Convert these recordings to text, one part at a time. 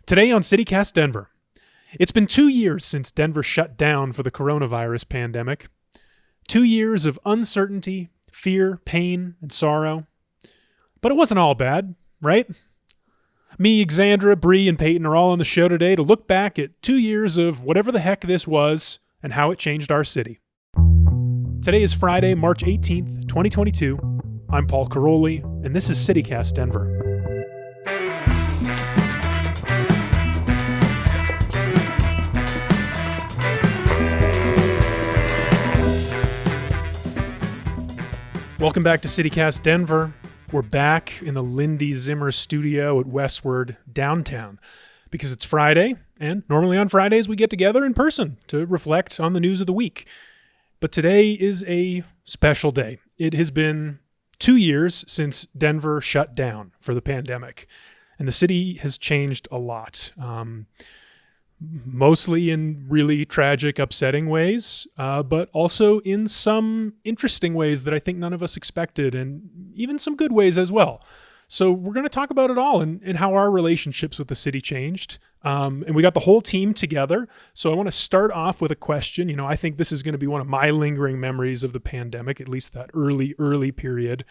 Today on CityCast Denver. It's been 2 years since Denver shut down for the coronavirus pandemic. 2 years of uncertainty, fear, pain, and sorrow. But it wasn't all bad, right? Me, Xandra, Bree, and Peyton are all on the show today to look back at 2 years of whatever the heck this was and how it changed our city. Today is Friday, March 18th, 2022. I'm Paul Karolyi, and this is CityCast Denver. Welcome back to CityCast Denver. We're back in the Lindy Zimmer studio at Westward downtown because it's Friday, and normally on Fridays we get together in person to reflect on the news of the week. But today is a special day. It has been 2 years since Denver shut down for the pandemic, and the city has changed a lot. Mostly in really tragic, upsetting ways, but also in some interesting ways that I think none of us expected, and even some good ways as well. So we're going to talk about it all and how our relationships with the city changed. And we got the whole team together. So I want to start off with a question. You know, I think this is going to be one of my lingering memories of the pandemic, at least that early period.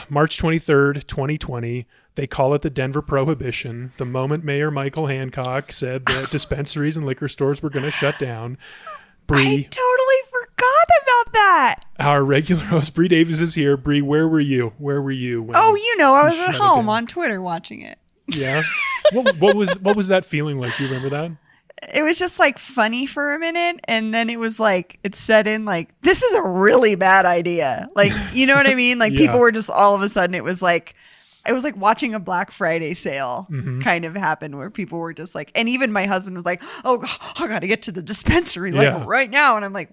March 23rd, 2020, they call it the Denver prohibition. The moment Mayor Michael Hancock said that dispensaries and liquor stores were going to shut down. Bree, I totally forgot about that. Our regular host, Bree Davies, is here. Bree, where were you? Where were you? When I was at home on Twitter watching it. Yeah. What was that feeling like? Do you remember that? It was just like funny for a minute, and then it was like it set in like this is a really bad idea. Like, you know what I mean? Like people were just all of a sudden it was like watching a Black Friday sale kind of happen where people were just like, and even my husband was like, "Oh, I got to get to the dispensary right now," and I'm like,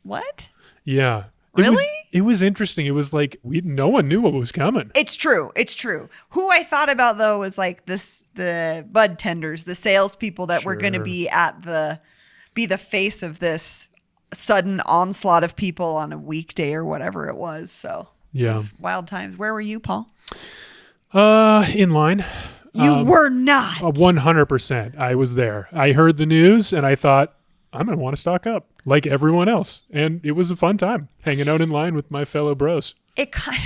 "What? Yeah." Really? It was interesting. It was like no one knew what was coming. It's true. Who I thought about though was like the bud tenders, the salespeople that were going to be be the face of this sudden onslaught of people on a weekday or whatever it was. So it was wild times. Where were you, Paul? In line. You were not. 100%. I was there. I heard the news and I thought, I'm going to want to stock up like everyone else. And it was a fun time hanging out in line with my fellow bros. It kind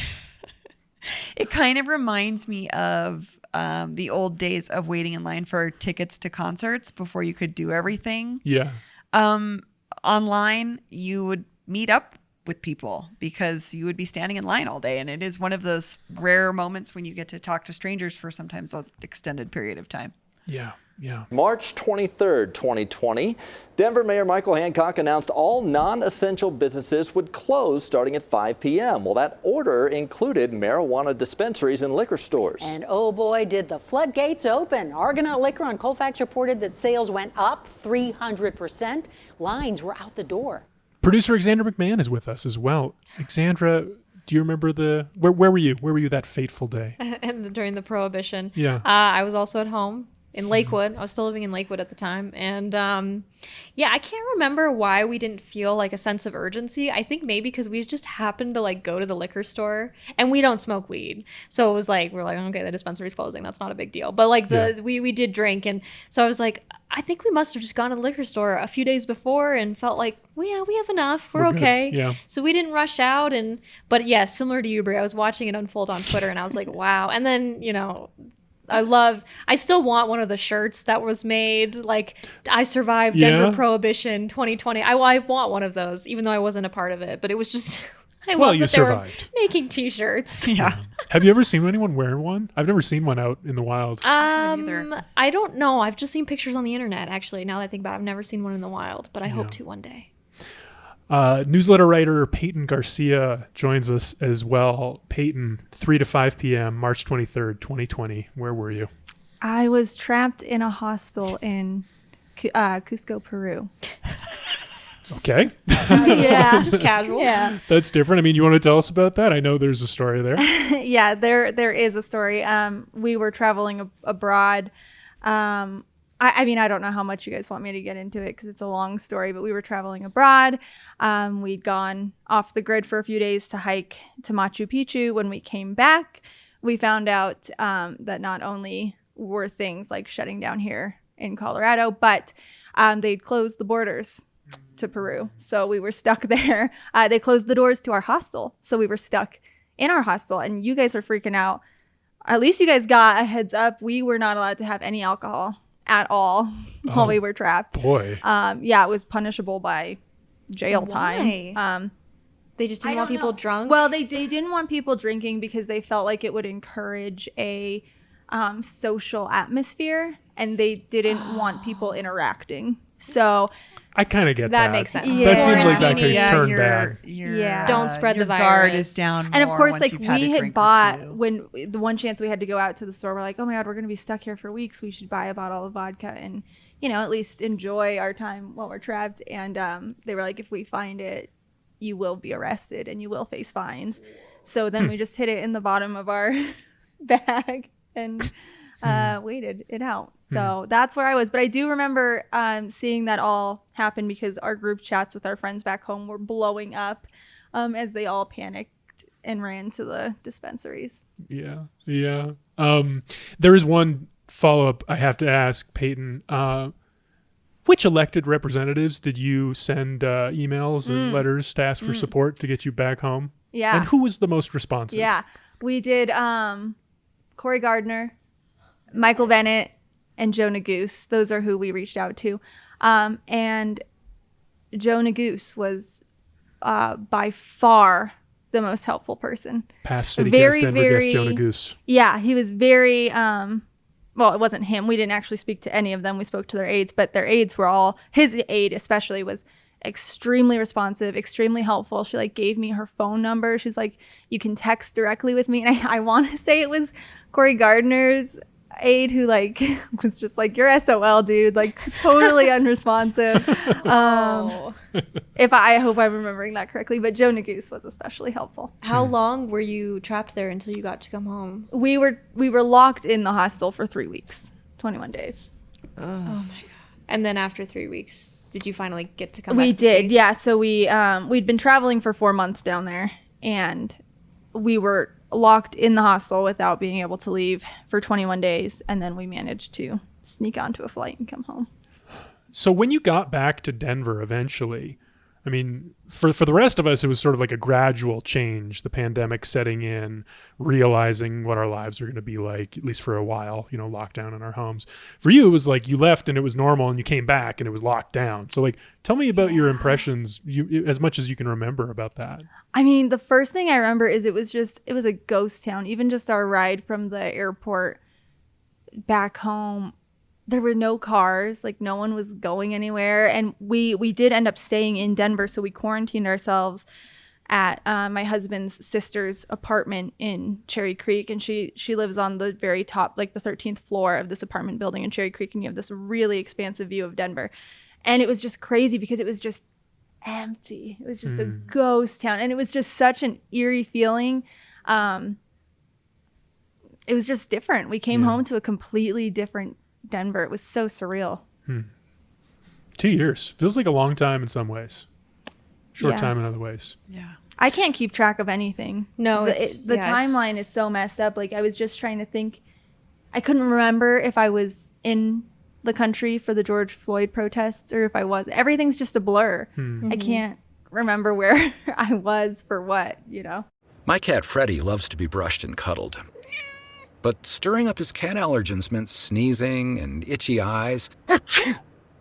of reminds me of the old days of waiting in line for tickets to concerts before you could do everything. Yeah. Online, you would meet up with people because you would be standing in line all day. And it is one of those rare moments when you get to talk to strangers for sometimes an extended period of time. Yeah. Yeah. March 23rd, 2020, Denver Mayor Michael Hancock announced all non-essential businesses would close starting at 5 p.m. Well, that order included marijuana dispensaries and liquor stores. And oh boy, did the floodgates open. Argonaut Liquor on Colfax reported that sales went up 300%. Lines were out the door. Producer Xandra McMahon is with us as well. Xandra, do you remember where were you? Where were you that fateful day? And during the prohibition. Yeah. I was also at home in Lakewood. I was still living in Lakewood at the time. And I can't remember why we didn't feel like a sense of urgency. I think maybe because we just happened to like go to the liquor store and we don't smoke weed. So it was like, we're like, okay, the dispensary's closing. That's not a big deal. But like we did drink. And so I was like, I think we must have just gone to the liquor store a few days before and felt like, well, yeah, we have enough. We're okay. Yeah. So we didn't rush out. But yeah, similar to you, Brie, I was watching it unfold on Twitter and I was like, wow. And then, you know, I still want one of the shirts that was made, like, I survived Denver Prohibition 2020. I want one of those, even though I wasn't a part of it. But it was just, I love that they were making T-shirts. Yeah. Have you ever seen anyone wear one? I've never seen one out in the wild. I don't know. I've just seen pictures on the internet, actually. Now that I think about it, I've never seen one in the wild, but I hope to one day. Newsletter writer Peyton Garcia joins us as well. Peyton, 3 to 5 p.m., March 23rd, 2020. Where were you? I was trapped in a hostel in Cusco, Peru. Okay. Yeah. Just casual. Yeah. That's different. I mean, you want to tell us about that? I know there's a story there. Yeah, there is a story. We were traveling abroad. I mean, I don't know how much you guys want me to get into it because it's a long story, but we were traveling abroad. We'd gone off the grid for a few days to hike to Machu Picchu. When we came back, we found out that not only were things like shutting down here in Colorado, but they'd closed the borders to Peru. So we were stuck there. They closed the doors to our hostel. So we were stuck in our hostel, and you guys were freaking out. At least you guys got a heads up. We were not allowed to have any alcohol at all while we were trapped. Boy. Yeah, it was punishable by jail time. They just didn't want people drunk? Well, they didn't want people drinking because they felt like it would encourage a social atmosphere, and they didn't want people interacting. So I kind of get that. That makes sense. Yeah. That seems like that could turn bad. Yeah. Don't spread your the guard virus. is down. And of more course, once like you've had we a had drink or bought two. when the one chance we had to go out to the store, we're like, oh my God, we're going to be stuck here for weeks. We should buy a bottle of vodka and, at least enjoy our time while we're trapped. And they were like, if we find it, you will be arrested and you will face fines. So then we just hid it in the bottom of our bag and waited it out. So that's where I was. But I do remember seeing that all happen because our group chats with our friends back home were blowing up as they all panicked and ran to the dispensaries. Yeah. There is one follow-up I have to ask, Peyton. Which elected representatives did you send emails and letters to ask for support to get you back home? Yeah. And who was the most responsive? Yeah. We did Cory Gardner, Michael Bennett, and Joe Neguse. Those are who we reached out to. And Joe Neguse was by far the most helpful person. Past city guest, Denver guest, Joe Neguse. Yeah, he was very well, it wasn't him. We didn't actually speak to any of them. We spoke to their aides, but their aides were all, his aide especially was extremely responsive, extremely helpful. She gave me her phone number. She's like, you can text directly with me. And I want to say it was Cory Gardner's aide who was just like, you're SOL, dude, totally unresponsive. I hope I'm remembering that correctly, but Joe Neguse was especially helpful. How long were you trapped there until you got to come home? We were locked in the hostel for 3 weeks, 21 days. Oh my God. And then after 3 weeks, did you finally get to come back? We to did, States? yeah. So we'd been traveling for 4 months down there, and we were locked in the hostel without being able to leave for 21 days, and then we managed to sneak onto a flight and come home. So when you got back to Denver eventually, I mean, for the rest of us, it was sort of like a gradual change, the pandemic setting in, realizing what our lives are going to be like, at least for a while, locked down in our homes. For you, it was like you left and it was normal, and you came back and it was locked down. So tell me about your impressions, as much as you can remember about that. I mean, the first thing I remember is it was a ghost town. Even just our ride from the airport back home, there were no cars, no one was going anywhere. And we did end up staying in Denver, so we quarantined ourselves at my husband's sister's apartment in Cherry Creek, and she lives on the very top, the 13th floor of this apartment building in Cherry Creek, and you have this really expansive view of Denver. And it was just crazy because it was just empty. It was just a ghost town, and it was just such an eerie feeling. It was just different. We came home to a completely different Denver. It was so surreal. 2 years feels like a long time in some ways, short time in other ways. Yeah, I can't keep track of anything. No, the timeline is so messed up. I was just trying to think. I couldn't remember if I was in the country for the George Floyd protests or if I was. Everything's just a blur. I can't remember where I was for what, My cat Freddie loves to be brushed and cuddled. But stirring up his cat allergens meant sneezing and itchy eyes.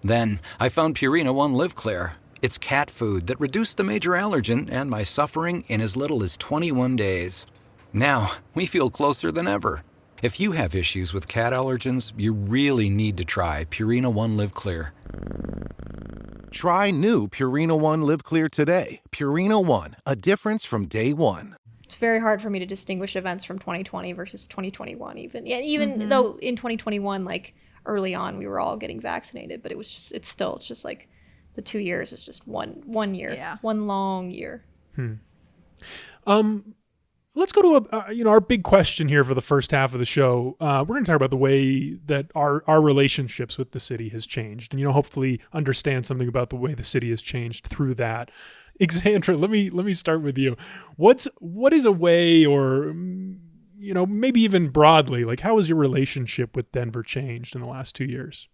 Then I found Purina One Live Clear. It's cat food that reduced the major allergen and my suffering in as little as 21 days. Now, we feel closer than ever. If you have issues with cat allergens, you really need to try Purina One Live Clear. Try new Purina One Live Clear today. Purina One, a difference from day one. It's very hard for me to distinguish events from 2020 versus 2021 even though in 2021 early on we were all getting vaccinated, but it's just the 2 years is just one year, one long year. Let's go to our big question here for the first half of the show. We're going to talk about the way that our relationships with the city has changed, and hopefully understand something about the way the city has changed through that. Xandra, let me start with you. What is a way, or maybe even broadly, like how has your relationship with Denver changed in the last 2 years?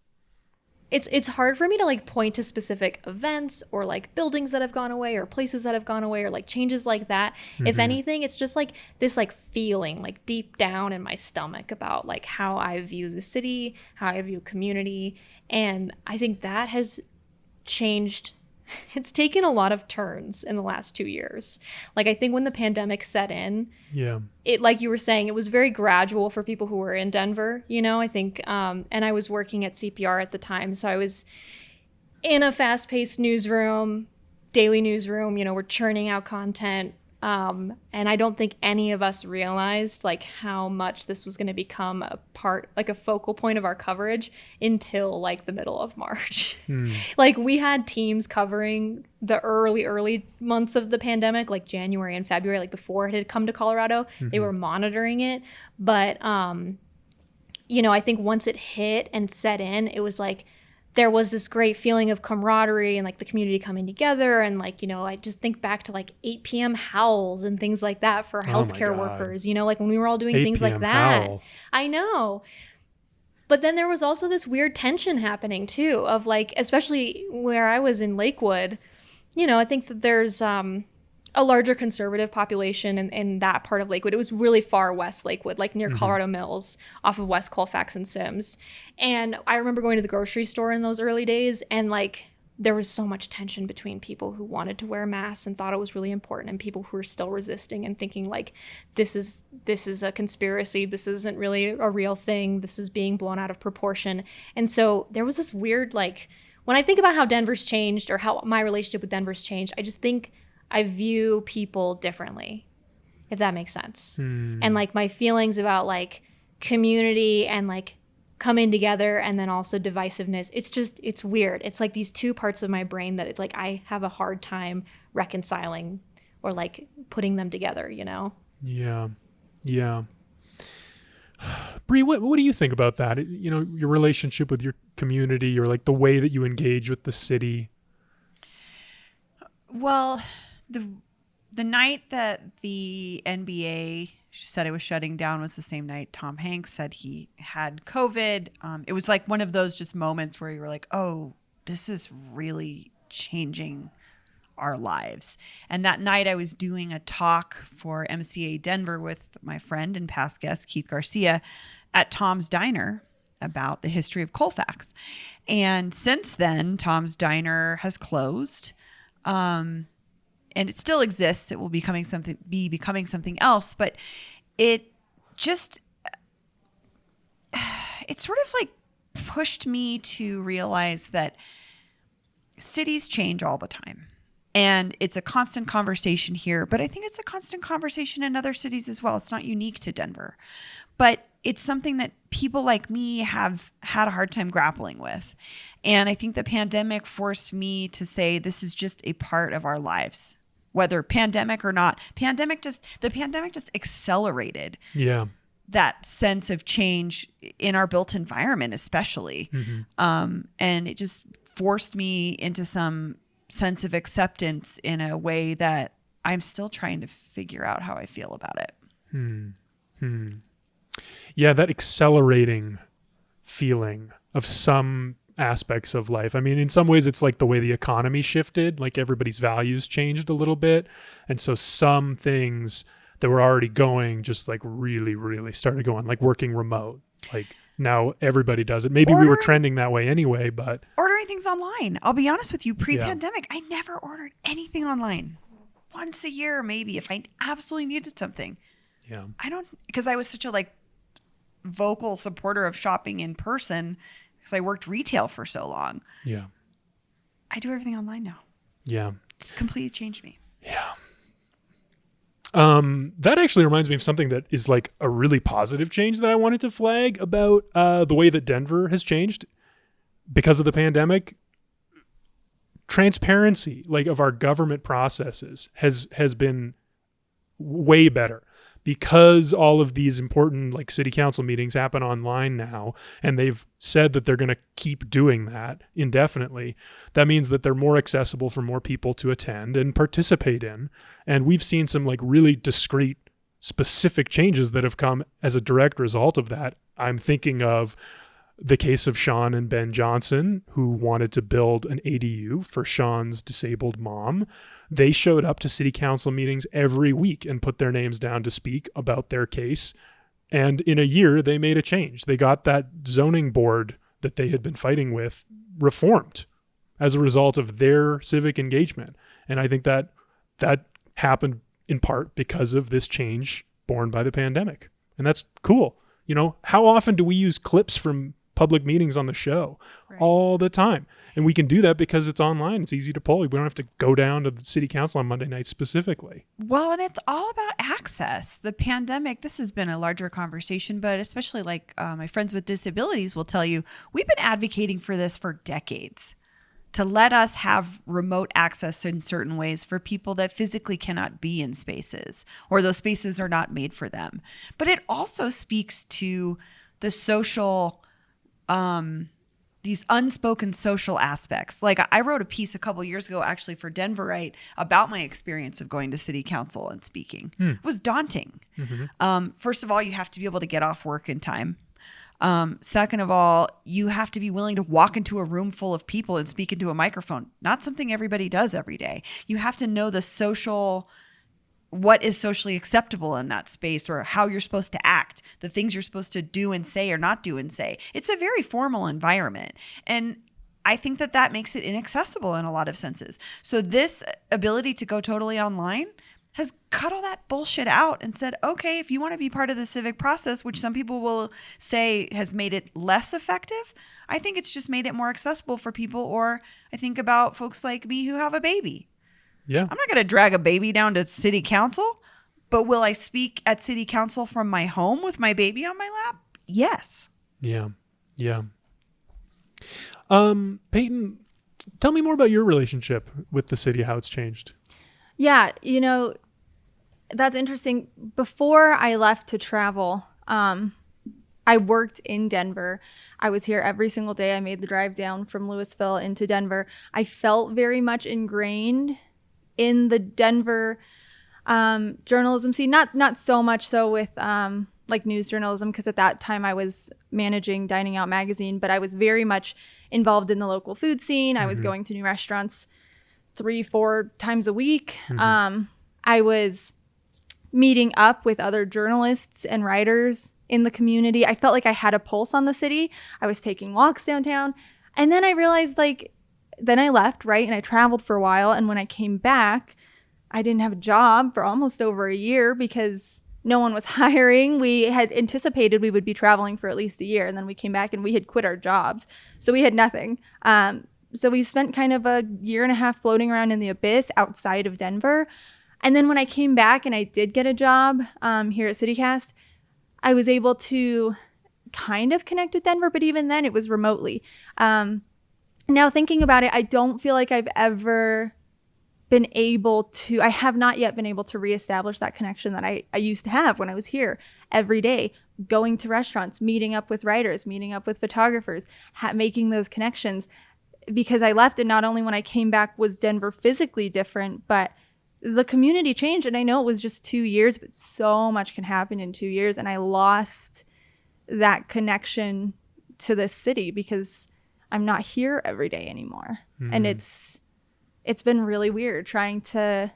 It's hard for me to like point to specific events or like buildings that have gone away or places that have gone away or like changes like that. If anything, it's just like this like feeling like deep down in my stomach about like how I view the city, how I view community. And I think that has changed. It's taken a lot of turns in the last 2 years. Like I think when the pandemic set in, it, like you were saying, it was very gradual for people who were in Denver, I think, and I was working at CPR at the time. So I was in a fast-paced newsroom, daily newsroom, we're churning out content. And I don't think any of us realized like how much this was going to become a part, like a focal point of our coverage until like the middle of March. Like we had teams covering the early months of the pandemic, like January and February, like before it had come to Colorado. They were monitoring it. But, I think once it hit and set in, it was like, there was this great feeling of camaraderie and like the community coming together. And like, I just think back to like 8 p.m. howls and things like that for healthcare workers, like when we were all doing things like that. Howl. I know. But then there was also this weird tension happening too of like, especially where I was in Lakewood, I think that there's a larger conservative population in that part of Lakewood. It was really far west Lakewood, like near Colorado Mills off of West Colfax and Sims. And I remember going to the grocery store in those early days and like there was so much tension between people who wanted to wear masks and thought it was really important and people who were still resisting and thinking like, this is a conspiracy. This isn't really a real thing. This is being blown out of proportion. And so there was this weird, like, when I think about how Denver's changed or how my relationship with Denver's changed, I just think I view people differently, if that makes sense. And like my feelings about like community and like coming together and then also divisiveness, it's weird. It's like these two parts of my brain that it's like I have a hard time reconciling or like putting them together, Yeah. Bree, what do you think about that? Your relationship with your community or like the way that you engage with the city? Well, the night that the NBA said it was shutting down was the same night Tom Hanks said he had COVID. It was like one of those just moments where you were like, oh, this is really changing our lives. And that night I was doing a talk for MCA Denver with my friend and past guest, Keith Garcia, at Tom's Diner about the history of Colfax. And since then, Tom's Diner has closed. And it still exists. It will be becoming something else, but it sort of like pushed me to realize that cities change all the time. And it's a constant conversation here, but I think it's a constant conversation in other cities as well. It's not unique to Denver, but it's something that people like me have had a hard time grappling with. And I think the pandemic forced me to say this is just a part of our lives, whether pandemic or not. The pandemic just accelerated that sense of change in our built environment, especially. And it just forced me into some sense of acceptance in a way that I'm still trying to figure out how I feel about it. Yeah, that accelerating feeling of some aspects of life. I mean, in some ways, it's like the way the economy shifted, like everybody's values changed a little bit. And so some things that were already going just like really, really started going, like working remote. Like now everybody does it. Maybe we were trending that way anyway, but... Ordering things online. I'll be honest with you, pre-pandemic, I never ordered anything online. Once a year, maybe, if I absolutely needed something. Yeah. Because I was such a like vocal supporter of shopping in person because I worked retail for so long. Yeah. I do everything online now. Yeah. It's completely changed me. Yeah. That actually reminds me of something that is like a really positive change that I wanted to flag about the way that Denver has changed because of the pandemic. Transparency, like of our government processes, has been way better because all of these important like city council meetings happen online now, and they've said that they're going to keep doing that indefinitely. That means that they're more accessible for more people to attend and participate in. And we've seen some like really discreet specific changes that have come as a direct result of that. I'm thinking of the case of Sean and Ben Johnson, who wanted to build an ADU for Sean's disabled mom. They showed up to city council meetings every week and put their names down to speak about their case. And in a year, they made a change. They got that zoning board that they had been fighting with reformed as a result of their civic engagement. And I think that happened in part because of this change born by the pandemic. And that's cool. You know, how often do we use clips from public meetings on the show? Right. All the time. And we can do that because it's online. It's easy to pull. We don't have to go down to the city council on Monday night specifically. Well, and it's all about access. The pandemic, this has been a larger conversation, but especially like my friends with disabilities will tell you, we've been advocating for this for decades, to let us have remote access in certain ways for people that physically cannot be in spaces, or those spaces are not made for them. But it also speaks to the social, these unspoken social aspects. Like I wrote a piece a couple years ago, actually for Denverite, about my experience of going to city council and speaking. It was daunting. First of all, you have to be able to get off work in time. Second of all, you have to be willing to walk into a room full of people and speak into a microphone. Not something everybody does every day. You have to know the social, what is socially acceptable in that space, or how you're supposed to act, the things you're supposed to do and say or not do and say. It's a very formal environment. And I think that makes it inaccessible in a lot of senses. So this ability to go totally online has cut all that bullshit out and said, okay, if you want to be part of the civic process, which some people will say has made it less effective, I think it's just made it more accessible for people. Or I think about folks like me who have a baby. Yeah. I'm not going to drag a baby down to city council, but will I speak at city council from my home with my baby on my lap? Yes. Yeah. Yeah. Peyton, tell me more about your relationship with the city, how it's changed. Yeah, you know, that's interesting. Before I left to travel, I worked in Denver. I was here every single day. I made the drive down from Louisville into Denver. I felt very much ingrained in the Denver journalism scene. Not so much so with like news journalism, because at that time I was managing Dining Out magazine, but I was very much involved in the local food scene. I was going to new restaurants 3-4 times a week. I was meeting up with other journalists and writers in the community. I felt like I had a pulse on the city. I was taking walks downtown. And then I realized, then I left, right? And I traveled for a while. And when I came back, I didn't have a job for almost over a year because no one was hiring. We had anticipated we would be traveling for at least a year. And then we came back and we had quit our jobs. So we had nothing. So we spent kind of a year and a half floating around in the abyss outside of Denver. And then when I came back and I did get a job here at CityCast, I was able to kind of connect with Denver, but even then it was remotely. Now thinking about it, I don't feel like I've ever been able to, I have not yet been able to reestablish that connection that I used to have when I was here every day, going to restaurants, meeting up with writers, meeting up with photographers, making those connections. Because I left, and not only when I came back was Denver physically different, but the community changed. And I know it was just 2 years, but so much can happen in 2 years. And I lost that connection to this city because I'm not here every day anymore. And it's been really weird trying to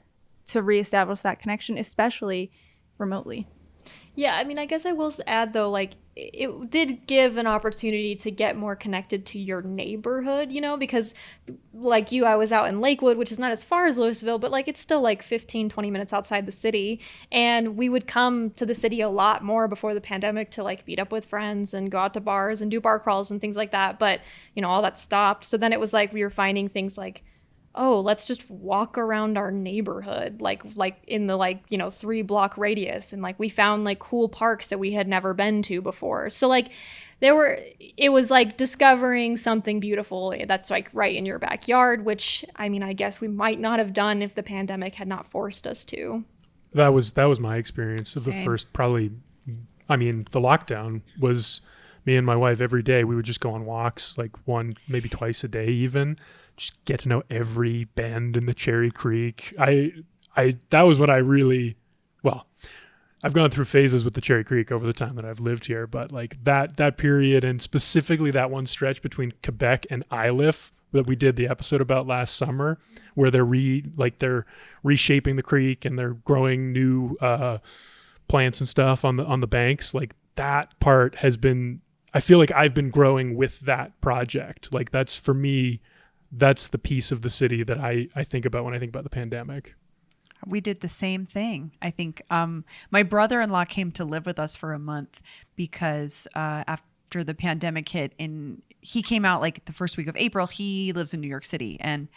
reestablish that connection, especially remotely. Yeah, I mean, I guess I will add, though, it did give an opportunity to get more connected to your neighborhood, because like you, I was out in Lakewood, which is not as far as Louisville, but it's still 15, 20 minutes outside the city. And we would come to the city a lot more before the pandemic to meet up with friends and go out to bars and do bar crawls and things like that. But, all that stopped. So then it was we were finding things like, oh, let's just walk around our neighborhood, in the 3-block radius. And we found cool parks that we had never been to before. So it was discovering something beautiful that's right in your backyard, which I guess we might not have done if the pandemic had not forced us to. That was my experience of the first, probably, the lockdown was me and my wife every day. We would just go on walks, one, maybe twice a day even. Just get to know every bend in the Cherry Creek. That was when I really, I've gone through phases with the Cherry Creek over the time that I've lived here, but like that period, and specifically that one stretch between Quebec and Iliff that we did the episode about last summer, where they're reshaping the creek and they're growing new plants and stuff on the banks. Like that part has been, I feel like I've been growing with that project. Like that's, for me, that's the piece of the city that I think about when I think about the pandemic. We did the same thing. I think my brother-in-law came to live with us for a month because after the pandemic hit, he came out like the first week of April. He lives in New York City, and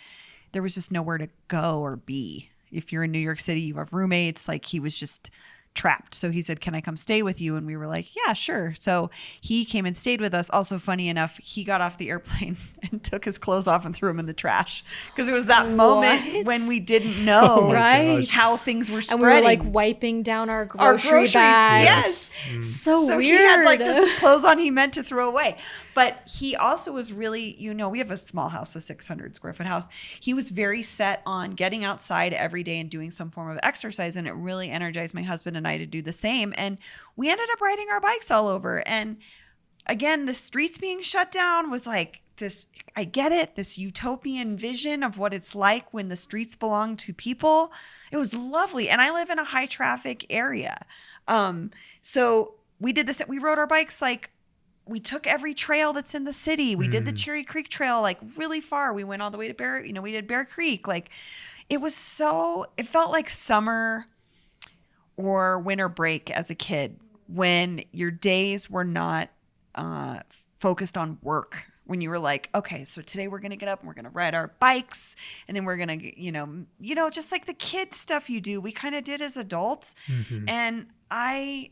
there was just nowhere to go or be. If you're in New York City, you have roommates. Like he was just trapped. So he said, can I come stay with you? And we were like, yeah, sure. So he came and stayed with us. Also, funny enough, he got off the airplane and took his clothes off and threw them in the trash because it was that moment when we didn't know how things were spreading. And we were like wiping down our groceries. Yes. So weird. He had like just clothes on he meant to throw away. But he also was really, we have a small house, a 600 square foot house. He was very set on getting outside every day and doing some form of exercise. And it really energized my husband and I to do the same. And we ended up riding our bikes all over. And again, the streets being shut down was like this, I get it, this utopian vision of what it's like when the streets belong to people. It was lovely. And I live in a high traffic area. So we did this, we rode our bikes like, we took every trail that's in the city. We did the Cherry Creek Trail like really far. We went all the way to Bear, we did Bear Creek. Like it felt like summer or winter break as a kid when your days were not focused on work. When you were like, okay, so today we're going to get up and we're going to ride our bikes. And then we're going to, just like the kid stuff you do, we kind of did as adults. Mm-hmm. And I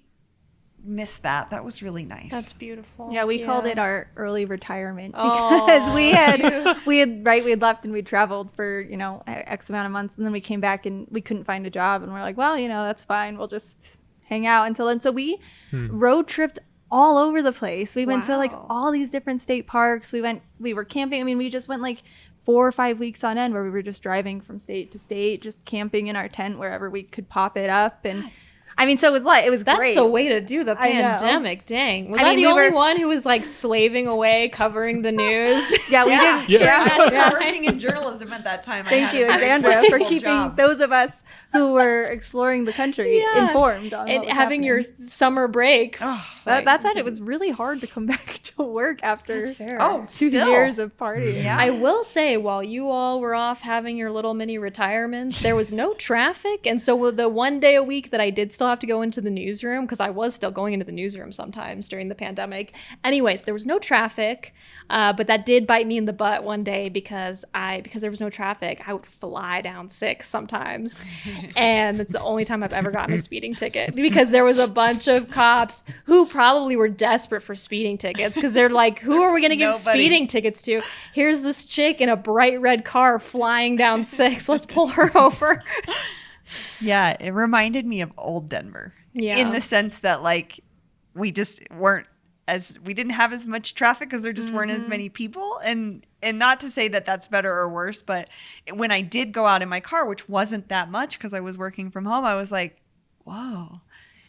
miss that. That was really nice. That's beautiful. Yeah, we called it our early retirement because we had left and we traveled for, X amount of months, and then we came back and we couldn't find a job, and we're like, well, that's fine. We'll just hang out until then. So we road tripped all over the place. We went to like all these different state parks. We were camping. I mean, we just went like 4 or 5 weeks on end where we were just driving from state to state, just camping in our tent wherever we could pop it up. And I mean, so it was great. That's the way to do the pandemic. Dang. Was I the only one who was like slaving away covering the news? Yeah, we did. Yes. I was working in journalism at that time. Thank you, Xandra, for keeping those of us who were exploring the country informed on and what was having happening. Your summer break. That said, it was really hard to come back to work after 2 years of partying. Yeah. I will say, while you all were off having your little mini retirements, there was no traffic. And so the one day a week that I did still have to go into the newsroom, because I was still going into the newsroom sometimes during the pandemic. Anyways, there was no traffic, but that did bite me in the butt one day because there was no traffic. I would fly down 6 sometimes. And it's the only time I've ever gotten a speeding ticket because there was a bunch of cops who probably were desperate for speeding tickets because they're like, who are we going to give speeding tickets to? Here's this chick in a bright red car flying down 6. Let's pull her over. Yeah, it reminded me of old Denver in the sense that like we just we didn't have as much traffic because there just weren't as many people. And not to say that that's better or worse, but when I did go out in my car, which wasn't that much because I was working from home, I was like, whoa,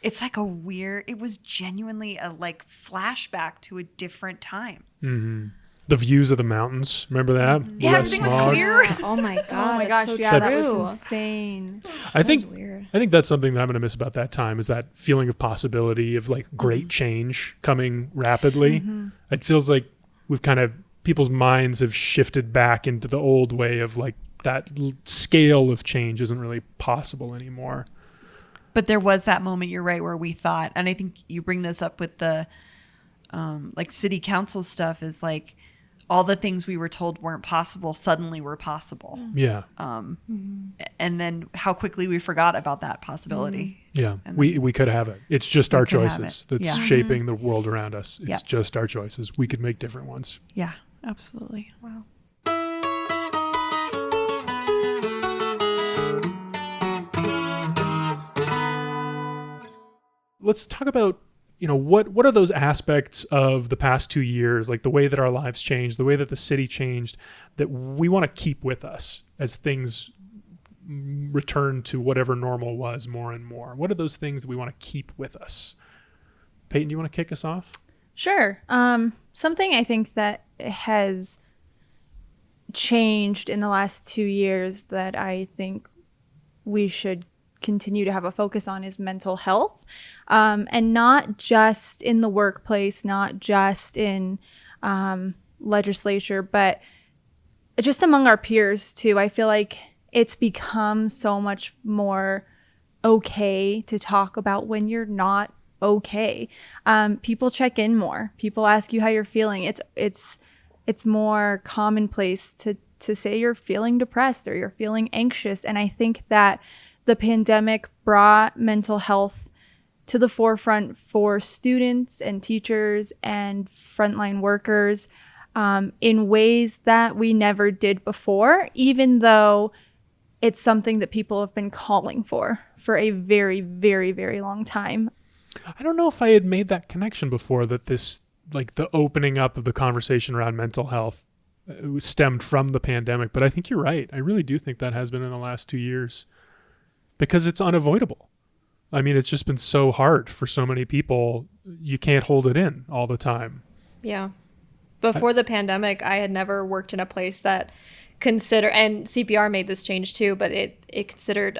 it's like it was genuinely a like flashback to a different time. Mm-hmm. The views of the mountains. Remember that? Yeah, everything was clear. Oh my God. Oh my gosh. So yeah, true. that was insane. I think that's something that I'm going to miss about that time is that feeling of possibility of like great change coming rapidly. Mm-hmm. It feels like people's minds have shifted back into the old way of like that scale of change isn't really possible anymore. But there was that moment, you're right, where we thought, and I think you bring this up with the like city council stuff is like, all the things we were told weren't possible suddenly were possible. Yeah. And then how quickly we forgot about that possibility. Yeah. We could have it. It's just our choices that's shaping the world around us. It's just our choices. We could make different ones. Yeah, absolutely. Wow. Let's talk about what are those aspects of the past 2 years, like the way that our lives changed, the way that the city changed, that we want to keep with us as things return to whatever normal was more and more? What are those things that we want to keep with us? Peyton, do you want to kick us off? Sure. Something I think that has changed in the last 2 years that I think we should continue to have a focus on is mental health, and not just in the workplace, not just in legislature, but just among our peers too. I feel like it's become so much more okay to talk about when you're not okay. People check in more. People ask you how you're feeling. It's more commonplace to say you're feeling depressed or you're feeling anxious. And I think that the pandemic brought mental health to the forefront for students and teachers and frontline workers in ways that we never did before, even though it's something that people have been calling for a very, very, very long time. I don't know if I had made that connection before, that this, like the opening up of the conversation around mental health stemmed from the pandemic, but I think you're right. I really do think that has been in the last 2 years because it's unavoidable. I mean, it's just been so hard for so many people. You can't hold it in all the time. Yeah. Before the pandemic, I had never worked in a place that considered, and CPR made this change too, but it considered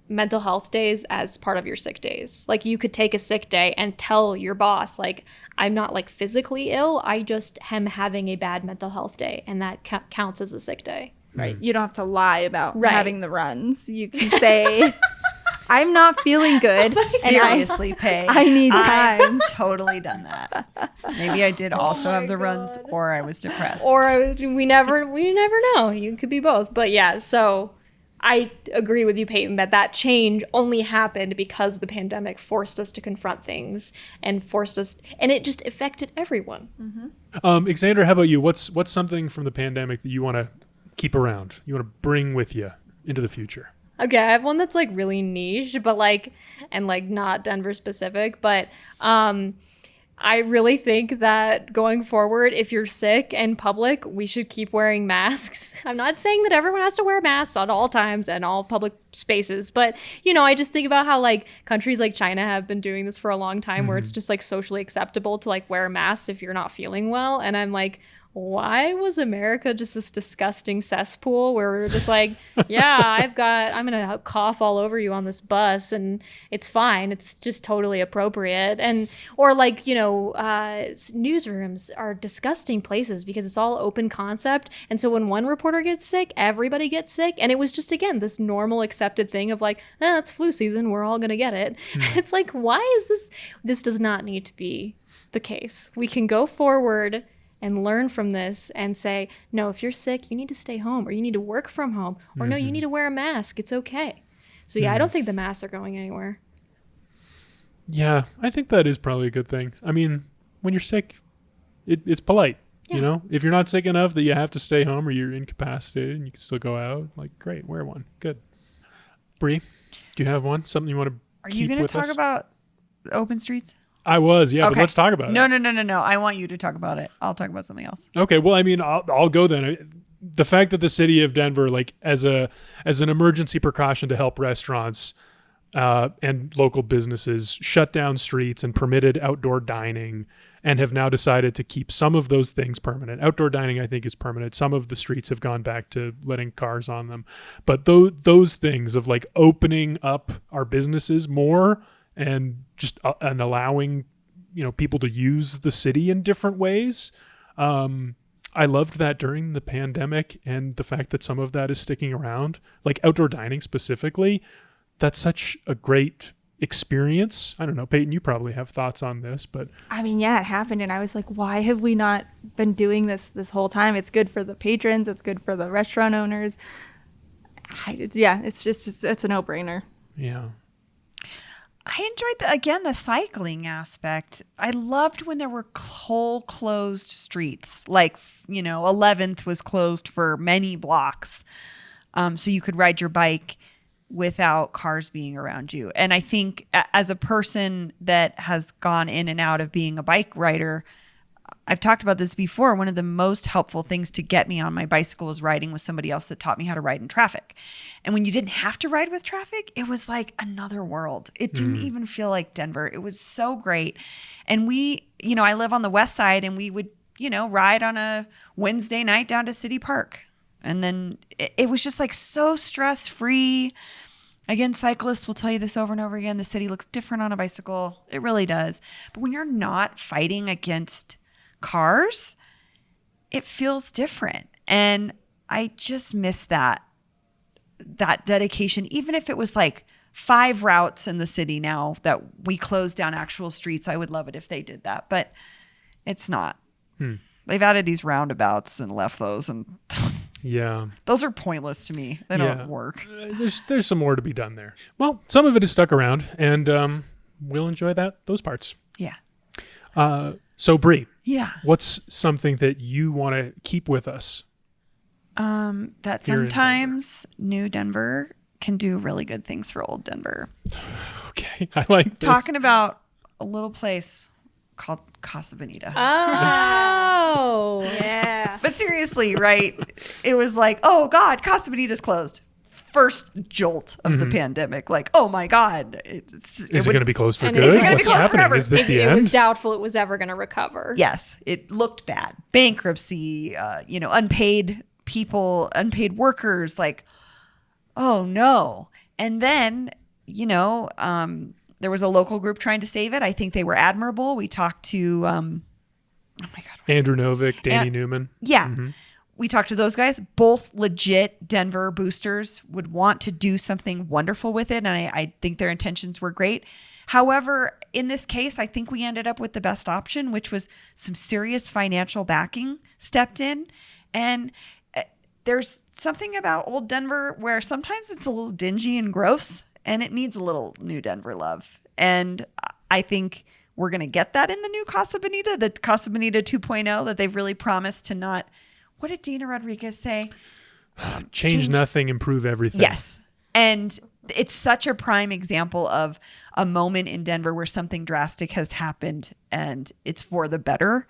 mental health days as part of your sick days. Like you could take a sick day and tell your boss, like, I'm not like physically ill, I just am having a bad mental health day, and that counts as a sick day. Right. You don't have to lie about having the runs. You can say, I'm not feeling good. Seriously, Pay. I need time. I've totally done that. Maybe I did also have the runs, or I was depressed. Or we never know. You could be both. But yeah, so I agree with you, Peyton, that change only happened because the pandemic forced us to confront things and it just affected everyone. Mm-hmm. Xandra, how about you? What's something from the pandemic that you want to keep around, you want to bring with you into the future? Okay, I have one that's like really niche, but and not Denver specific, but I really think that going forward, if you're sick in public, we should keep wearing masks. I'm not saying that everyone has to wear masks at all times and all public spaces, but I just think about how countries like China have been doing this for a long time, where it's just socially acceptable to wear masks if you're not feeling well. And I'm like, why was America just this disgusting cesspool where we were just yeah, I'm going to cough all over you on this bus and it's fine. It's just totally appropriate. Or newsrooms are disgusting places because it's all open concept. And so when one reporter gets sick, everybody gets sick. And it was just, again, this normal accepted thing of it's flu season. We're all going to get it. It's why is this? This does not need to be the case. We can go forward and learn from this and say, no, if you're sick, you need to stay home, or you need to work from home, or no, you need to wear a mask. It's okay. So yeah, I don't think the masks are going anywhere. Yeah, I think that is probably a good thing. I mean, when you're sick, it's polite. Yeah. If you're not sick enough that you have to stay home or you're incapacitated and you can still go out, great, wear one. Good. Bree, do you have one? Something you want to Are keep you going with to talk us? about open streets? I was, yeah, Okay. but let's talk about it. No. I want you to talk about it. I'll talk about something else. Okay, well, I mean, I'll go then. The fact that the city of Denver, as an emergency precaution to help restaurants and local businesses, shut down streets and permitted outdoor dining, and have now decided to keep some of those things permanent. Outdoor dining, I think, is permanent. Some of the streets have gone back to letting cars on them. But those things of opening up our businesses more and just and allowing people to use the city in different ways. I loved that during the pandemic, and the fact that some of that is sticking around, outdoor dining specifically. That's such a great experience. I don't know, Peyton, you probably have thoughts on this, but I mean, yeah, it happened, and I was like, why have we not been doing this whole time? It's good for the patrons. It's good for the restaurant owners. It's a no-brainer. Yeah. I enjoyed the cycling aspect. I loved when there were whole closed streets, 11th was closed for many blocks, so you could ride your bike without cars being around you. And I think as a person that has gone in and out of being a bike rider, I've talked about this before. One of the most helpful things to get me on my bicycle was riding with somebody else that taught me how to ride in traffic. And when you didn't have to ride with traffic, it was like another world. It didn't even feel like Denver. It was so great. And we, I live on the west side, and we would, ride on a Wednesday night down to City Park. And then it was just like so stress-free. Again, cyclists will tell you this over and over again. The city looks different on a bicycle. It really does. But when you're not fighting against cars, it feels different. And I just miss that dedication. Even if it was like 5 routes in the city now that we close down actual streets, I would love it if they did that. But it's not. They've added these roundabouts and left those, and yeah, those are pointless to me. They don't work. There's some more to be done there. Well, some of it is stuck around, and we'll enjoy those parts. Yeah. So Bree, what's something that you want to keep with us? That sometimes New Denver can do really good things for old Denver. Okay, I like this. Talking about a little place called Casa Bonita. Oh, Yeah. But seriously, right? It was like, oh God, Casa Bonita's closed. First jolt of the pandemic. Like, oh my God. Is it going to be closed for And good? is it gonna be What's closed happening? forever? Is this the it end? was doubtful it was ever going to recover. Yes, it looked bad. Bankruptcy, unpaid people, unpaid workers, like, oh no. And then, there was a local group trying to save it. I think they were admirable. We talked to, oh my God. Andrew Novick, Danny Newman. Yeah. We talked to those guys, both legit Denver boosters, would want to do something wonderful with it. And I think their intentions were great. However, in this case, I think we ended up with the best option, which was some serious financial backing stepped in. And there's something about old Denver where sometimes it's a little dingy and gross, and it needs a little New Denver love. And I think we're going to get that in the new Casa Bonita, the Casa Bonita 2.0 that they've really promised to not. What did Dina Rodriguez say? Change nothing, improve everything. Yes. And it's such a prime example of a moment in Denver where something drastic has happened and it's for the better.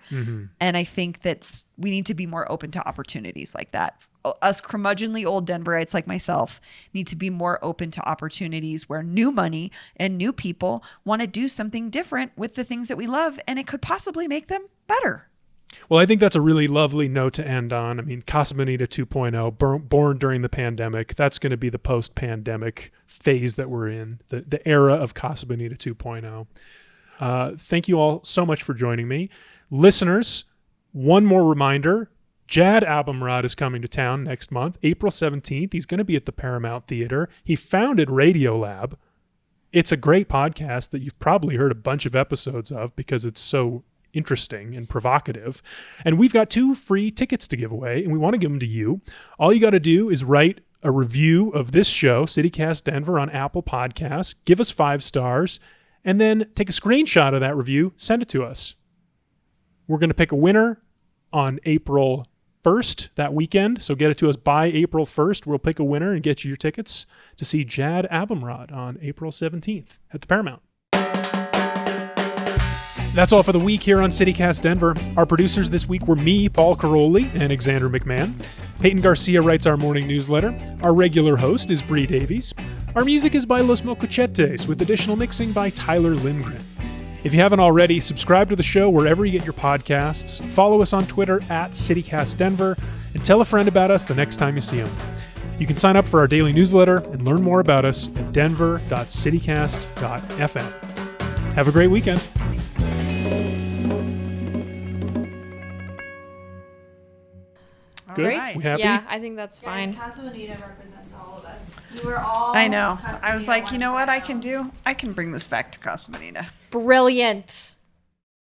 And I think that we need to be more open to opportunities like that. Us curmudgeonly old Denverites like myself need to be more open to opportunities where new money and new people want to do something different with the things that we love, and it could possibly make them better. Well, I think that's a really lovely note to end on. I mean, Casa Bonita 2.0, born during the pandemic. That's going to be the post-pandemic phase that we're in, the era of Casa Bonita 2.0. Thank you all so much for joining me. Listeners, one more reminder. Jad Abumrad is coming to town next month, April 17th. He's going to be at the Paramount Theater. He founded Radiolab. It's a great podcast that you've probably heard a bunch of episodes of because it's so interesting and provocative. And we've got 2 free tickets to give away, and we want to give them to you. All you got to do is write a review of this show, CityCast Denver, on Apple Podcasts. Give us 5 stars, and then take a screenshot of that review, send it to us. We're going to pick a winner on April 1st, that weekend. So get it to us by April 1st. We'll pick a winner and get you your tickets to see Jad Abumrad on April 17th at the Paramount. That's all for the week here on CityCast Denver. Our producers this week were me, Paul Karolyi, and Xandra McMahon. Peyton Garcia writes our morning newsletter. Our regular host is Bree Davies. Our music is by Los Mocochetes, with additional mixing by Tyler Lindgren. If you haven't already, subscribe to the show wherever you get your podcasts. Follow us on Twitter at CityCast Denver, and tell a friend about us the next time you see them. You can sign up for our daily newsletter and learn more about us at denver.citycast.fm. Have a great weekend. Good. Great. We happy? Yeah, I think that's fine. Casa Bonita represents all of us. We were all. I know. Casa I was Bonita like, you know what I 1.0. can do? I can bring this back to Casa Bonita. Brilliant.